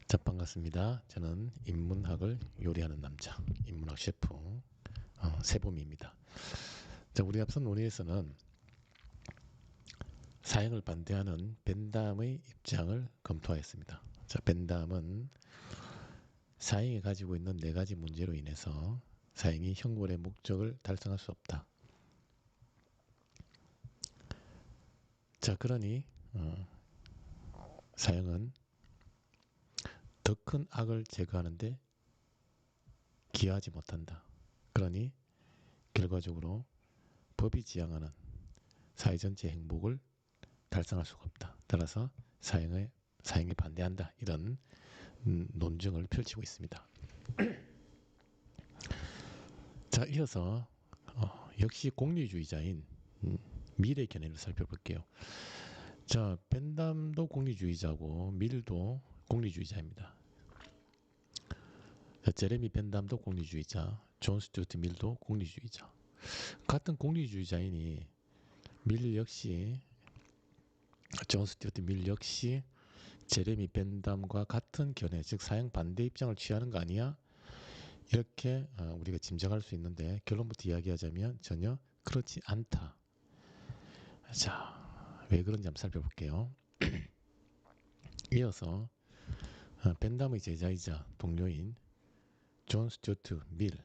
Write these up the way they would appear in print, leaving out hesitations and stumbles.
자, 반갑습니다. 저는 인문학을 요리하는 남자, 인문학 셰프 세범입니다. 자, 우리 앞선 논의에서는 사형을 반대하는 벤담의 입장을 검토하였습니다. 자, 벤담은 사형이 가지고 있는 네 가지 문제로 인해서 사형이 형벌의 목적을 달성할 수 없다. 자, 그러니 사형은 더 큰 악을 제거하는데 기여하지 못한다. 그러니 결과적으로 법이 지향하는 사회 전체 행복을 달성할 수가 없다. 따라서 사형에 반대한다. 이런 논증을 펼치고 있습니다. 자, 이어서 역시 공리주의자인 밀의 견해를 살펴볼게요. 자, 벤담도 공리주의자고 밀도 공리주의자입니다. 자, 제레미 벤담도 공리주의자, 존 스튜어트 밀도 공리주의자. 같은 공리주의자이니 밀 역시 존 스튜어트 밀 역시 제레미 벤담과 같은 견해, 즉 사형 반대 입장을 취하는 거 아니야? 이렇게 우리가 짐작할 수 있는데 결론부터 이야기하자면 전혀 그렇지 않다. 자, 왜 그런지 한번 살펴볼게요. 이어서 벤담의 제자이자 동료인 존 스튜어트 밀.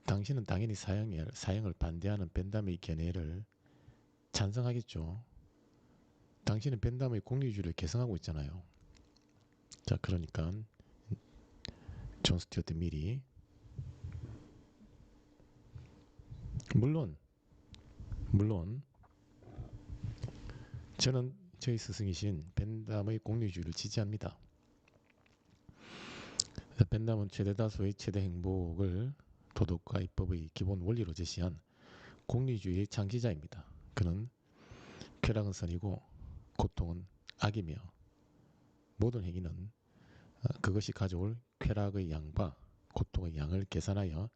당신은 당연히 사형을 반대하는 벤담의 견해를 찬성하겠죠. 당신은 벤담의 공리주의를 계승하고 있잖아요. 자, 그러니까 존 스튜어트 밀이 물론 저는 저희 스승이신 벤담의 공리주의를 지지합니다. 벤담은 최대 다수의 최대 행복을 도덕과 입법의 기본 원리로 제시한 공리주의의 창시자입니다. 그는 쾌락은 선이고 고통은 악이며 모든 행위는 그것이 가져올 쾌락의 양과 고통의 양을 계산하여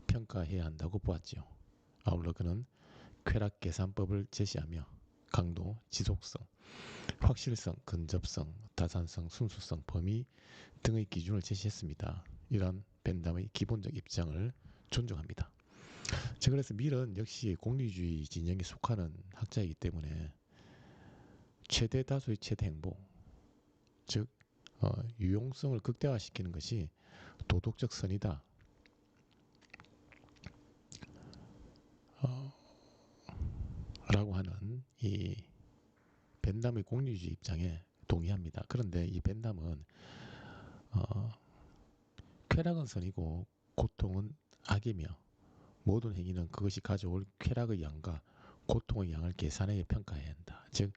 평가해야 한다고 보았지요. 아울러 그는 쾌락 계산법을 제시하며 강도, 지속성, 확실성, 근접성, 다산성, 순수성, 범위 등의 기준을 제시했습니다. 이러한 벤담의 기본적 입장을 존중합니다. 자, 그래서 밀은 역시 공리주의 진영에 속하는 학자이기 때문에 최대 다수의 최대 행복, 즉 유용성을 극대화시키는 것이 도덕적 선이다. 라고 하는 이 벤담의 공리주의 입장에 동의합니다. 그런데 이 벤담은 쾌락은 선이고 고통은 악이며 모든 행위는 그것이 가져올 쾌락의 양과 고통의 양을 계산해 평가해야 한다. 즉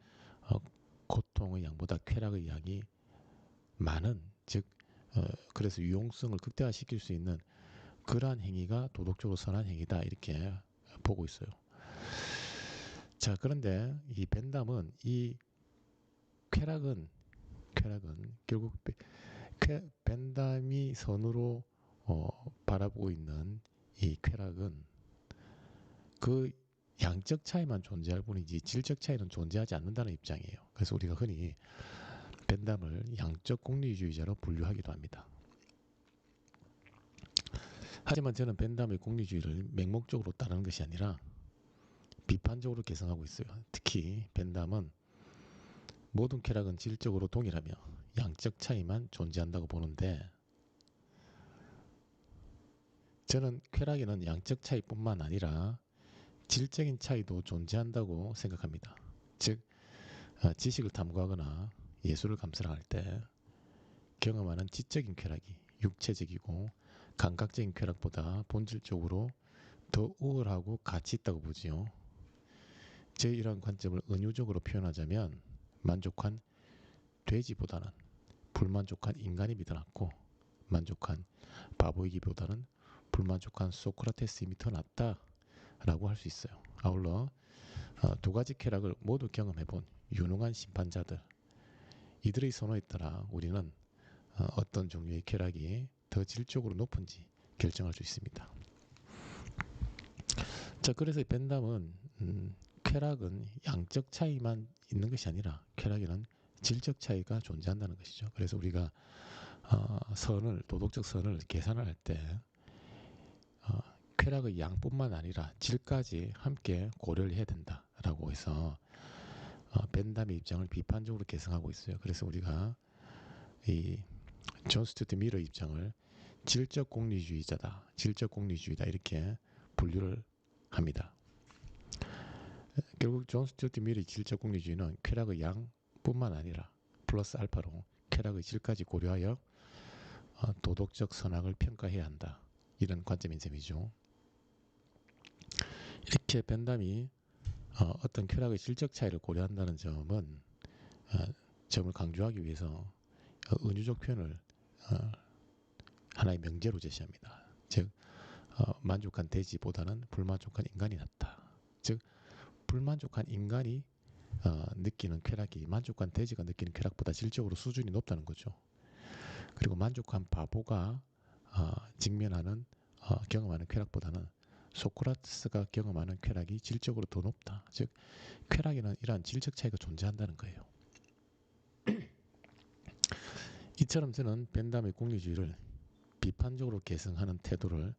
고통의 양보다 쾌락의 양이 많은, 즉 그래서 유용성을 극대화시킬 수 있는 그러한 행위가 도덕적으로 선한 행위다, 이렇게 보고 있어요. 자, 그런데 이 벤담은 이 쾌락은 결국 벤담이 선으로 바라보고 있는 이 쾌락은 그 양적 차이만 존재할 뿐이지 질적 차이는 존재하지 않는다는 입장이에요. 그래서 우리가 흔히 벤담을 양적 공리주의자로 분류하기도 합니다. 하지만 저는 벤담의 공리주의를 맹목적으로 따르는 것이 아니라 비판적으로 개성하고 있어요. 특히 벤담은 모든 쾌락은 질적으로 동일하며 양적 차이만 존재한다고 보는데, 저는 쾌락에는 양적 차이뿐만 아니라 질적인 차이도 존재한다고 생각합니다. 즉 지식을 탐구하거나 예술을 감상할 때 경험하는 지적인 쾌락이 육체적이고 감각적인 쾌락보다 본질적으로 더 우월하고 가치 있다고 보지요. 제 이러한 관점을 은유적으로 표현하자면 만족한 돼지보다는 불만족한 인간임이 더 낫고 만족한 바보이기보다는 불만족한 소크라테스임이 더 낫다라고 할 수 있어요. 아울러 두 가지 쾌락을 모두 경험해본 유능한 심판자들, 이들의 선호에 따라 우리는 어떤 종류의 쾌락이 더 질적으로 높은지 결정할 수 있습니다. 자, 그래서 벤담은 쾌락은 양적 차이만 있는 것이 아니라 쾌락에는 질적 차이가 존재한다는 것이죠. 그래서 우리가 도덕적 선을 계산을 할 때 쾌락의 양뿐만 아니라 질까지 함께 고려를 해야 된다라고 해서 벤담의 입장을 비판적으로 개성하고 있어요. 그래서 우리가 이 존 스튜어트 밀의 입장을 질적 공리주의자다, 질적 공리주의다 이렇게 분류를 합니다. 결국 존 스튜어트 밀의 질적 공리주의는 쾌락의 양뿐만 아니라 플러스 알파로 쾌락의 질까지 고려하여 도덕적 선악을 평가해야 한다. 이런 관점인 셈이죠. 이렇게 벤담이 어떤 쾌락의 질적 차이를 고려한다는 점을 강조하기 위해서 은유적 표현을 하나의 명제로 제시합니다. 즉 만족한 돼지보다는 불만족한 인간이 낫다. 즉 불만족한 인간이 느끼는 쾌락이 만족한 돼지가 느끼는 쾌락보다 질적으로 수준이 높다는 거죠. 그리고 만족한 바보가 경험하는 쾌락보다는 소크라테스가 경험하는 쾌락이 질적으로 더 높다. 즉 쾌락에는 이러한 질적 차이가 존재한다는 거예요. 이처럼 저는 벤담의 공리주의를 비판적으로 계승하는 태도를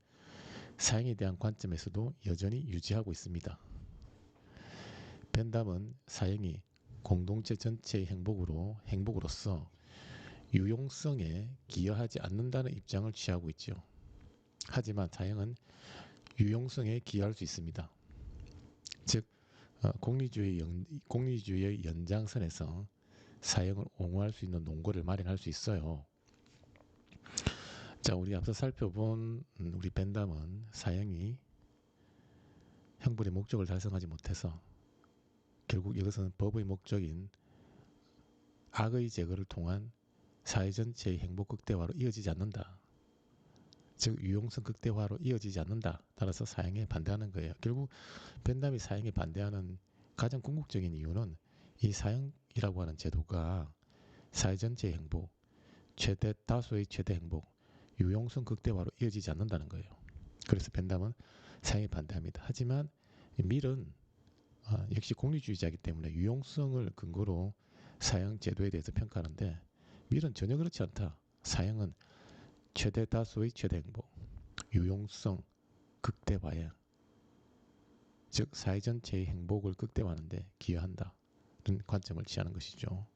사형에 대한 관점에서도 여전히 유지하고 있습니다. 벤담은 사형이 공동체 전체의 행복으로서 유용성에 기여하지 않는다는 입장을 취하고 있죠. 하지만 사형은 유용성에 기여할 수 있습니다. 즉 공리주의의 연장선에서 사형을 옹호할 수 있는 논거를 마련할 수 있어요. 자, 우리 앞서 살펴본 우리 벤담은 사형이 형벌의 목적을 달성하지 못해서 결국 이것은 법의 목적인 악의 제거를 통한 사회 전체의 행복 극대화로 이어지지 않는다. 즉 유용성 극대화로 이어지지 않는다. 따라서 사형에 반대하는 거예요. 결국 벤담이 사형에 반대하는 가장 궁극적인 이유는 이 사형이라고 하는 제도가 사회 전체의 행복, 최대 다수의 최대 행복, 유용성 극대화로 이어지지 않는다는 거예요. 그래서 벤담은 사형에 반대합니다. 하지만 밀은 역시 공리주의자이기 때문에 유용성을 근거로 사형 제도에 대해서 평가하는데 밀은 전혀 그렇지 않다. 사형은 최대 다수의 최대 행복, 유용성 극대화에 즉 사회 전체의 행복을 극대화하는 데 기여한다는 관점을 취하는 것이죠.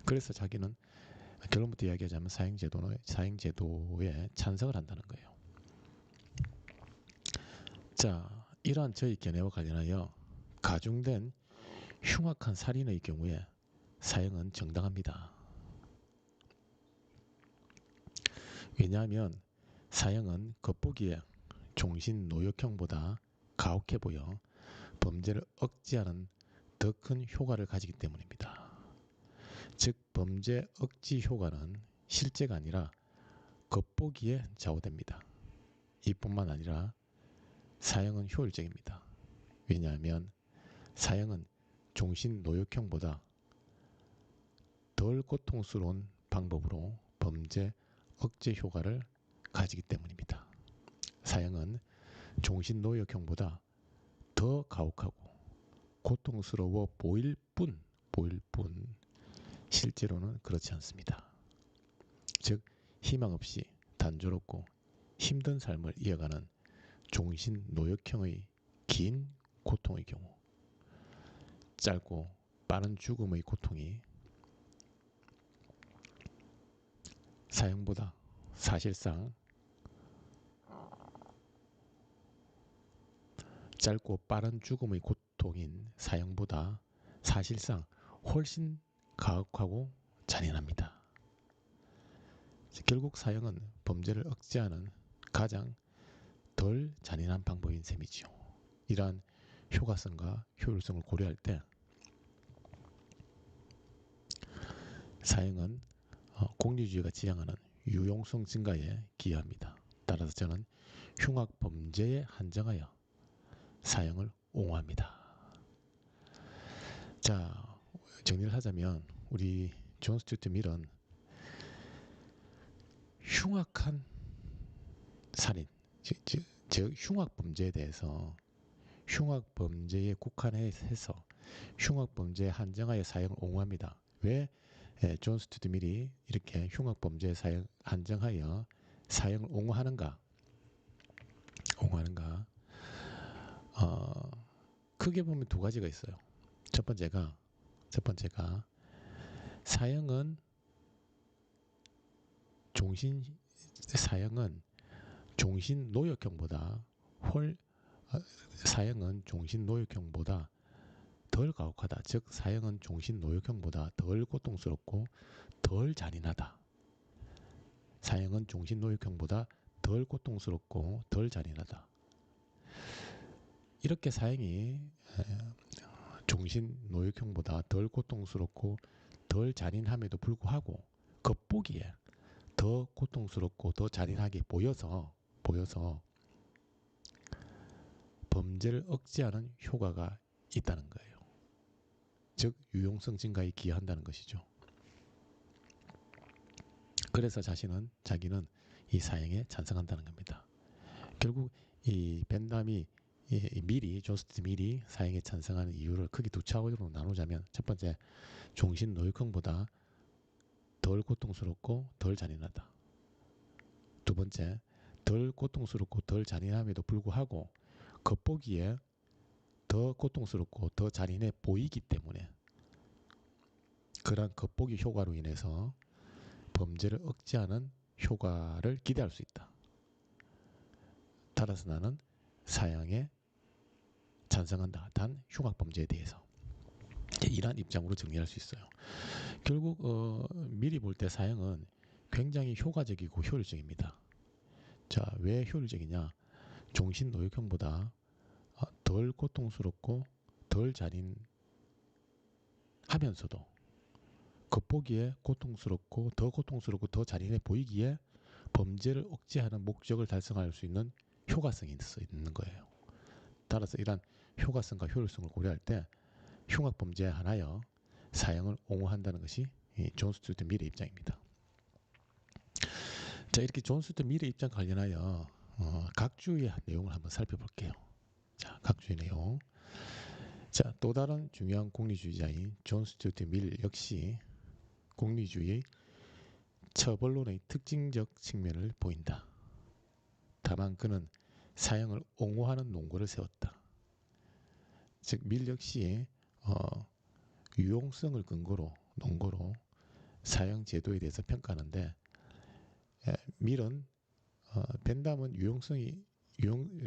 그래서 자기는 결론부터 이야기하자면 사형제도에 찬성을 한다는 거예요. 자, 이러한 저희 견해와 관련하여 가중된 흉악한 살인의 경우에 사형은 정당합니다. 왜냐하면 사형은 겉보기에 종신 노역형보다 가혹해 보여 범죄를 억제하는 더 큰 효과를 가지기 때문입니다. 즉 범죄 억지 효과는 실제가 아니라 겉보기에 좌우됩니다. 이뿐만 아니라 사형은 효율적입니다. 왜냐하면 사형은 종신 노역형보다 덜 고통스러운 방법으로 범죄 억제 효과를 가지기 때문입니다. 사형은 종신 노역형보다 더 가혹하고 고통스러워 보일 뿐 실제로는 그렇지 않습니다. 즉 희망 없이 단조롭고 힘든 삶을 이어가는 종신 노역형의 긴 고통의 경우 짧고 빠른 죽음의 고통이 사형보다 사실상 짧고 빠른 죽음의 고통인 사형보다 사실상 훨씬 가혹하고 잔인합니다. 결국 사형은 범죄를 억제하는 가장 덜 잔인한 방법인 셈이지요. 이러한 효과성과 효율성을 고려할 때 사형은 공리주의가 지향하는 유용성 증가에 기여합니다. 따라서 저는 흉악 범죄에 한정하여 사형을 옹호합니다. 자, 정리를 하자면 우리 존 스튜어트 밀은 흉악한 살인, 즉 흉악 범죄에 대해서 흉악 범죄에 국한해서 흉악 범죄에 한정하여 사형을 옹호합니다. 왜 존 스튜드 밀이 이렇게 흉악범죄 사형 한정하여 사형을 옹호하는가? 옹호하는가? 크게 보면 두 가지가 있어요. 첫 번째가 사형은 사형은 종신 노역형보다 사형은 종신 노역형보다 덜 가혹하다. 즉 사형은 종신 노역형보다 덜 고통스럽고 덜 잔인하다. 사형은 종신 노역형보다 덜 고통스럽고 덜 잔인하다. 이렇게 사형이 종신 노역형보다 덜 고통스럽고 덜 잔인함에도 불구하고 겉보기에 더 고통스럽고 더 잔인하게 보여서 범죄를 억제하는 효과가 있다는 거예요. 즉 유용성 증가에 기여한다는 것이죠. 그래서 자기는 이 사형에 찬성한다는 겁니다. 결국 이 벤담이 존 스튜드 밀이 사형에 찬성하는 이유를 크게 두 차원으로 나누자면, 첫 번째, 종신 노역형보다 덜 고통스럽고 덜 잔인하다. 두 번째, 덜 고통스럽고 덜 잔인함에도 불구하고 겉보기에 더 고통스럽고 더 잔인해 보이기 때문에 그러한 겉보기 효과로 인해서 범죄를 억제하는 효과를 기대할 수 있다. 따라서 나는 사형에 찬성한다. 단 흉악범죄에 대해서. 이러한 입장으로 정리할 수 있어요. 결국 미리 볼 때 사형은 굉장히 효과적이고 효율적입니다. 자, 왜 효율적이냐? 종신 노역형보다 덜 고통스럽고 덜 잔인하면서도 겉보기에 고통스럽고 더 잔인해 보이기에 범죄를 억제하는 목적을 달성할 수 있는 효과성이 있는 거예요. 따라서 이러한 효과성과 효율성을 고려할 때 흉악범죄에 한하여 사형을 옹호한다는 것이 존 스튜어트 밀의 입장입니다. 자, 이렇게 존 스튜어트 밀의 입장 관련하여 각 주의 내용을 한번 살펴볼게요. 자, 각 주의 내용. 자, 또 다른 중요한 공리주의자인 존 스튜어트 밀 역시 공리주의의 처벌론의 특징적 측면을 보인다. 다만 그는 사형을 옹호하는 논거를 세웠다. 즉 밀 역시 유용성을 논거로 사형 제도에 대해서 평가하는데, 밀은 벤담은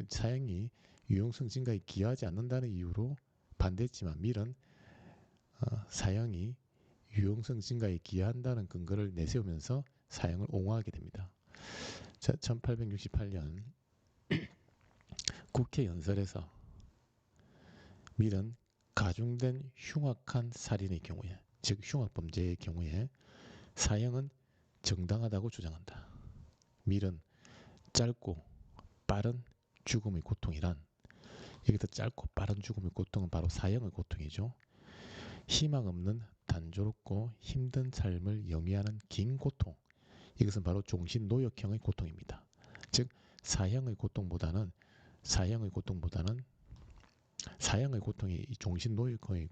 사형이 유용성 증가에 기여하지 않는다는 이유로 반대했지만, 밀은 사형이 유용성 증가에 기여한다는 근거를 내세우면서 사형을 옹호하게 됩니다. 자, 1868년 국회 연설에서 밀은 가중된 흉악한 살인의 경우에, 즉 흉악범죄의 경우에 사형은 정당하다고 주장한다. 밀은 짧고 빠른 죽음의 고통이란, 여기서 짧고 빠른 죽음의 고통은 바로 사형의 고통이죠. 희망 없는 단조롭고 힘든 삶을 영위하는 긴 고통, 이것은 바로 종신 노역형의 고통입니다. 즉 사형의 고통보다는 사형의 고통이 종신 노역형의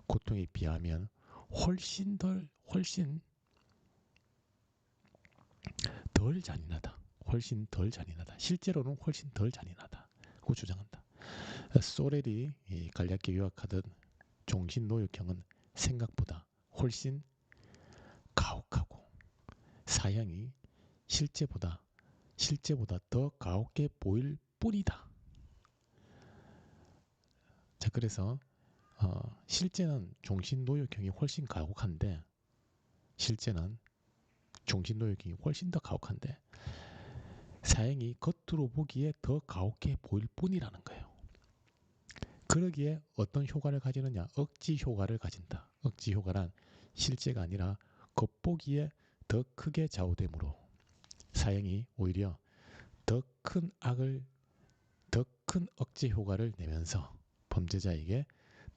고통에 비하면 훨씬 덜 잔인하다. 실제로는 훨씬 덜 잔인하다고 주장한다. 소렐이 간략히 요약하듯 종신 노역형은 생각보다 훨씬 가혹하고 사형이 실제보다 더 가혹해 보일 뿐이다. 자, 그래서 실제는 종신 노역형이 훨씬 가혹한데 사형이 겉으로 보기에 더 가혹해 보일 뿐이라는 거예요. 그러기에 어떤 효과를 가지느냐? 억지 효과를 가진다. 억지 효과란 실제가 아니라 겉보기에 더 크게 좌우되므로 사형이 오히려 더 큰 억제 효과를 내면서 범죄자에게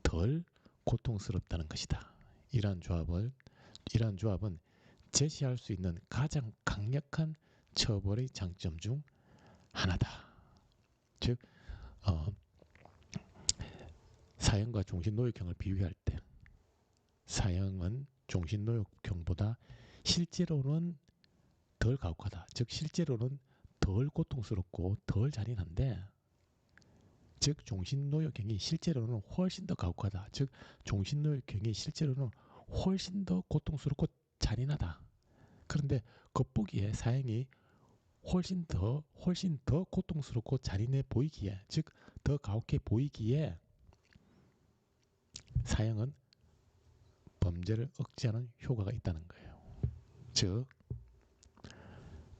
덜 고통스럽다는 것이다. 이러한 조합은 제시할 수 있는 가장 강력한 처벌의 장점 중 하나다. 즉 사형과 종신 노역형을 비교할 때 사형은 종신노역형보다 실제로는 덜 가혹하다. 즉 실제로는 덜 고통스럽고 덜 잔인한데, 즉 종신노역형이 실제로는 훨씬 더 가혹하다. 즉 종신노역형이 실제로는 훨씬 더 고통스럽고 잔인하다. 그런데 겉보기에 사형이 훨씬 더 고통스럽고 잔인해 보이기에, 즉 더 가혹해 보이기에 사형은 범죄를 억제하는 효과가 있다는 거예요. 즉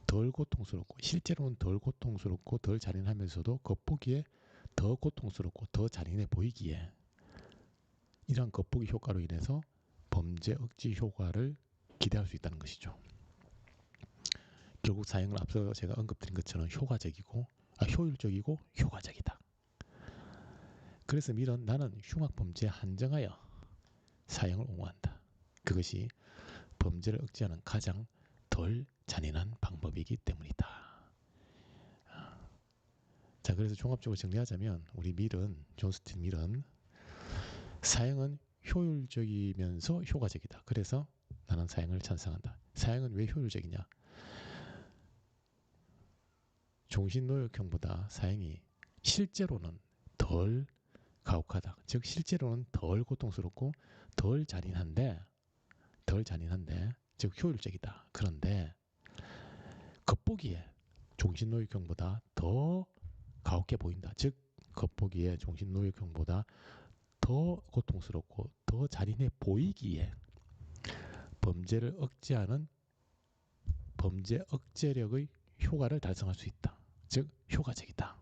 덜 고통스럽고, 실제로는 덜 고통스럽고 덜 잔인하면서도 겉보기에 더 고통스럽고 더 잔인해 보이기에, 이러한 겉보기 효과로 인해서 범죄 억제 효과를 기대할 수 있다는 것이죠. 결국 사형은 앞서 제가 언급드린 것처럼 효율적이고 효과적이다. 그래서 밀은 나는 흉악범죄에 한정하여 사형을 옹호한다. 그것이 범죄를 억제하는 가장 덜 잔인한 방법이기 때문이다. 자, 그래서 종합적으로 정리하자면 우리 존 스튜어트 밀은 사형은 효율적이면서 효과적이다. 그래서 나는 사형을 찬성한다. 사형은 왜 효율적이냐? 종신노역형보다 사형이 실제로는 덜 가혹하다. 즉 실제로는 덜 고통스럽고 덜 잔인한데 즉 효율적이다. 그런데 겉보기에 종신노역형보다 더 가혹해 보인다. 즉 겉보기에 종신노역형보다 더 고통스럽고 더 잔인해 보이기에 범죄를 억제하는 범죄 억제력의 효과를 달성할 수 있다. 즉 효과적이다.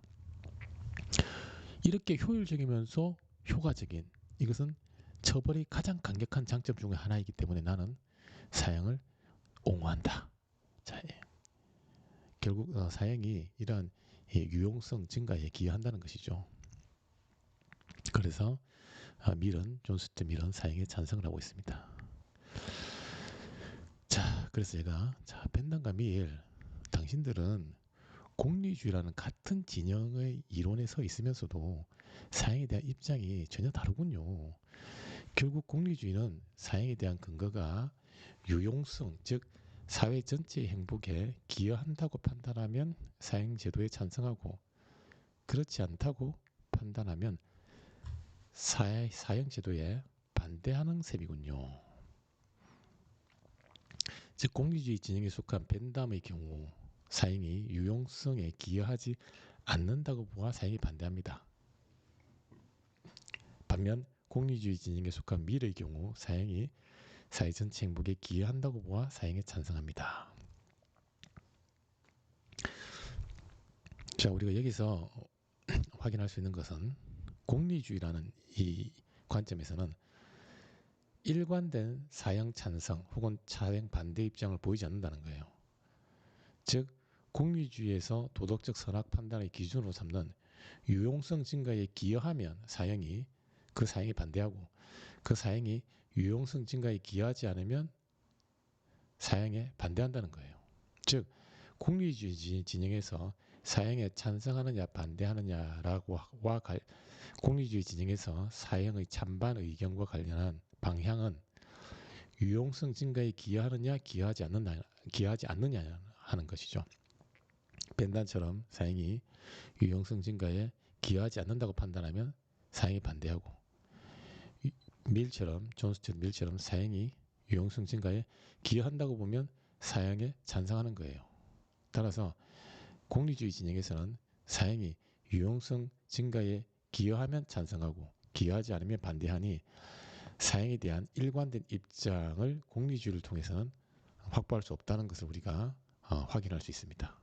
이렇게 효율적이면서 효과적인, 이것은 처벌이 가장 강력한 장점 중에 하나이기 때문에 나는 사형을 옹호한다. 자, 결국 사형이 이러한 유용성 증가에 기여한다는 것이죠. 그래서 존 스튜어트 밀은 사형에 찬성을 하고 있습니다. 자, 그래서 제가 벤담과 밀, 당신들은 공리주의라는 같은 진영의 이론에 서 있으면서도 사형에 대한 입장이 전혀 다르군요. 결국 공리주의는 사형에 대한 근거가 유용성, 즉 사회 전체의 행복에 기여한다고 판단하면 사형 제도에 찬성하고, 그렇지 않다고 판단하면 사형 제도에 반대하는 셈이군요. 즉 공리주의 진영에 속한 벤담의 경우 사형이 유용성에 기여하지 않는다고 보아 사형에 반대합니다. 반면 공리주의 진영에 속한 밀의 경우 사형이 사회 전체 행복에 기여한다고 보아 사형에 찬성합니다. 자, 우리가 여기서 확인할 수 있는 것은 공리주의라는 이 관점에서는 일관된 사형 찬성 혹은 사형 반대 입장을 보이지 않는다는 거예요. 즉 공리주의에서 도덕적 선악 판단의 기준으로 삼는 유용성 증가에 기여하면 그 사형에 반대하고, 그 사형이 유용성 증가에 기여하지 않으면 사형에 반대한다는 거예요. 즉 공리주의 진영에서 사형에 찬성하느냐 반대하느냐라고 공리주의 진영에서 사형의 찬반 의견과 관련한 방향은 유용성 증가에 기여하느냐 기여하지 않느냐 하는 것이죠. 벤담처럼 사형이 유용성 증가에 기여하지 않는다고 판단하면 사형에 반대하고, 존 스튜어트 밀처럼 사형이 유용성 증가에 기여한다고 보면 사형에 찬성하는 거예요. 따라서 공리주의 진영에서는 사형이 유용성 증가에 기여하면 찬성하고 기여하지 않으면 반대하니 사형에 대한 일관된 입장을 공리주의를 통해서는 확보할 수 없다는 것을 우리가 확인할 수 있습니다.